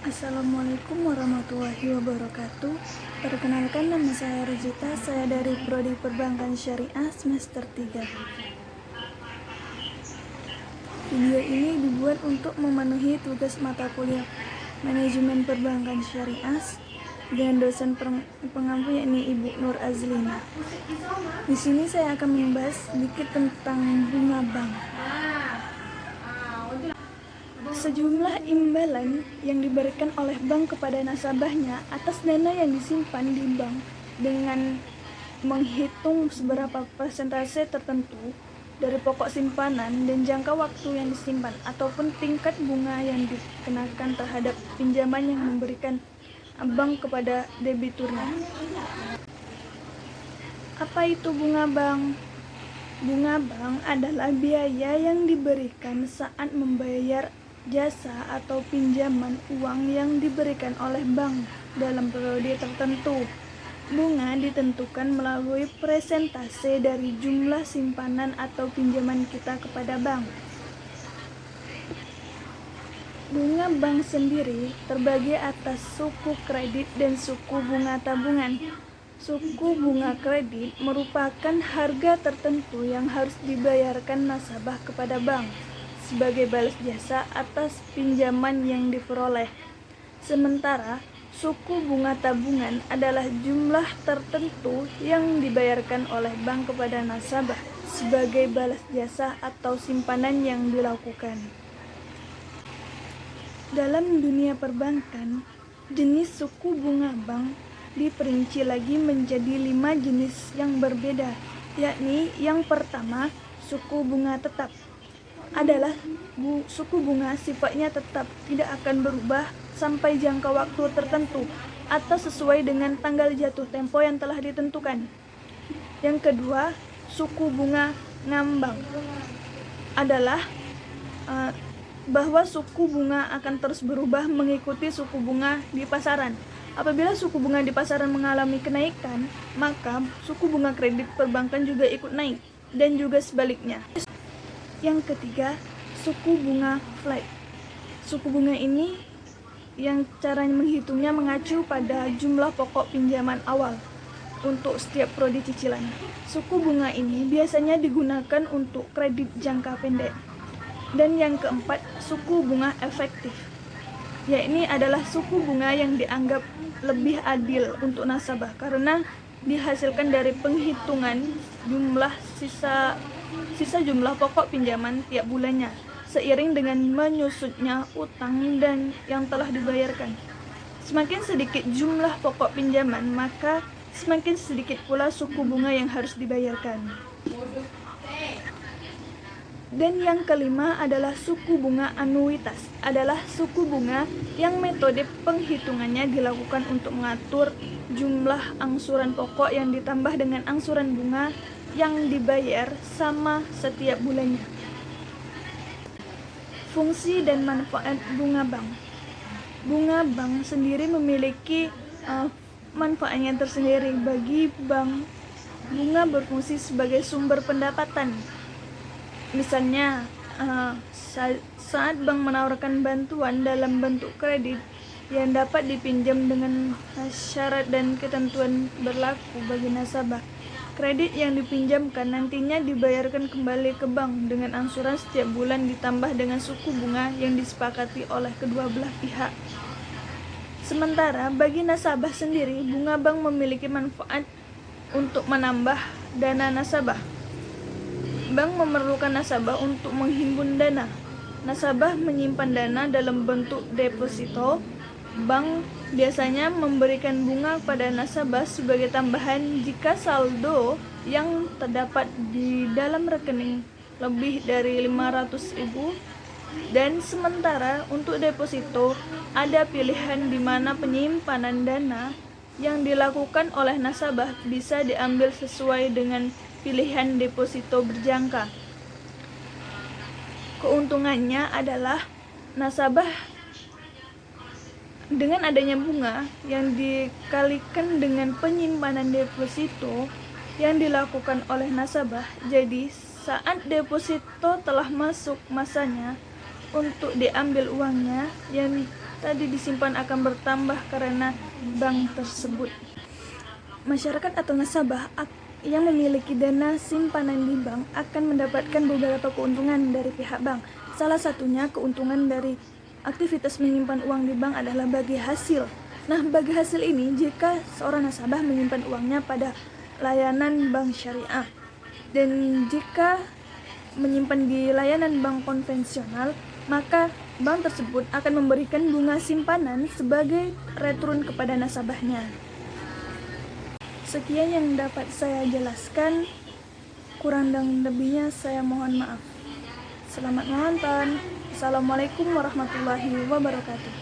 Assalamualaikum warahmatullahi wabarakatuh. Perkenalkan, nama saya Rozita. Saya dari Prodi Perbankan Syariah semester 3. Video ini dibuat untuk memenuhi tugas mata kuliah Manajemen Perbankan Syariah dengan dosen pengampu yakni Ibu Nur Azlina. Di sini saya akan membahas sedikit tentang bunga bank. Sejumlah imbalan yang diberikan oleh bank kepada nasabahnya atas dana yang disimpan di bank dengan menghitung seberapa persentase tertentu dari pokok simpanan dan jangka waktu yang disimpan ataupun tingkat bunga yang dikenakan terhadap pinjaman yang memberikan bank kepada debiturnya. Apa itu bunga bank? Bunga bank adalah biaya yang diberikan saat membayar jasa atau pinjaman uang yang diberikan oleh bank dalam periode tertentu. Bunga ditentukan melalui persentase dari jumlah simpanan atau pinjaman kita kepada bank. Bunga bank sendiri terbagi atas suku kredit dan suku bunga tabungan. Suku bunga kredit merupakan harga tertentu yang harus dibayarkan nasabah kepada bank sebagai balas jasa atas pinjaman yang diperoleh. Sementara suku bunga tabungan adalah jumlah tertentu yang dibayarkan oleh bank kepada nasabah sebagai balas jasa atau simpanan yang dilakukan. Dalam dunia perbankan, jenis suku bunga bank diperinci lagi menjadi 5 jenis yang berbeda, yakni yang pertama, suku bunga tetap adalah suku bunga sifatnya tetap, tidak akan berubah sampai jangka waktu tertentu atau sesuai dengan tanggal jatuh tempo yang telah ditentukan. Yang kedua, suku bunga ngambang adalah bahwa suku bunga akan terus berubah mengikuti suku bunga di pasaran. Apabila suku bunga di pasaran mengalami kenaikan, maka suku bunga kredit perbankan juga ikut naik, dan juga sebaliknya. Yang ketiga, suku bunga flat. Suku bunga ini yang caranya menghitungnya mengacu pada jumlah pokok pinjaman awal untuk setiap prodi cicilan. Suku bunga ini biasanya digunakan untuk kredit jangka pendek. Dan yang keempat, suku bunga efektif. Yakni adalah suku bunga yang dianggap lebih adil untuk nasabah karena dihasilkan dari penghitungan jumlah sisa jumlah pokok pinjaman tiap bulannya seiring dengan menyusutnya utang dan yang telah dibayarkan. Semakin sedikit jumlah pokok pinjaman, maka semakin sedikit pula suku bunga yang harus dibayarkan. Dan yang kelima adalah suku bunga anuitas, adalah suku bunga yang metode penghitungannya dilakukan untuk mengatur jumlah angsuran pokok yang ditambah dengan angsuran bunga yang dibayar sama setiap bulannya. Fungsi dan manfaat bunga bank. Bunga bank sendiri memiliki manfaatnya tersendiri bagi bank. Bunga berfungsi sebagai sumber pendapatan. Misalnya, saat bank menawarkan bantuan dalam bentuk kredit yang dapat dipinjam dengan syarat dan ketentuan berlaku bagi nasabah, kredit yang dipinjamkan nantinya dibayarkan kembali ke bank dengan angsuran setiap bulan ditambah dengan suku bunga yang disepakati oleh kedua belah pihak. Sementara bagi nasabah sendiri, bunga bank memiliki manfaat untuk menambah dana nasabah. Bank memerlukan nasabah untuk menghimpun dana. Nasabah menyimpan dana dalam bentuk deposito. Bank biasanya memberikan bunga kepada nasabah sebagai tambahan jika saldo yang terdapat di dalam rekening lebih dari 500.000. Dan sementara untuk deposito, ada pilihan di mana penyimpanan dana yang dilakukan oleh nasabah bisa diambil sesuai dengan pilihan deposito berjangka. Keuntungannya adalah nasabah dengan adanya bunga yang dikalikan dengan penyimpanan deposito yang dilakukan oleh nasabah. Jadi saat deposito telah masuk masanya untuk diambil uangnya yang tadi disimpan akan bertambah karena bank tersebut. Masyarakat atau nasabah yang memiliki dana simpanan di bank akan mendapatkan beberapa keuntungan dari pihak bank. Salah satunya keuntungan dari aktivitas menyimpan uang di bank adalah bagi hasil. Nah, bagi hasil ini jika seorang nasabah menyimpan uangnya pada layanan bank syariah, dan jika menyimpan di layanan bank konvensional, maka bank tersebut akan memberikan bunga simpanan sebagai return kepada nasabahnya. Sekian yang dapat saya jelaskan, kurang dan lebihnya saya mohon maaf. Selamat menonton. Assalamualaikum warahmatullahi wabarakatuh.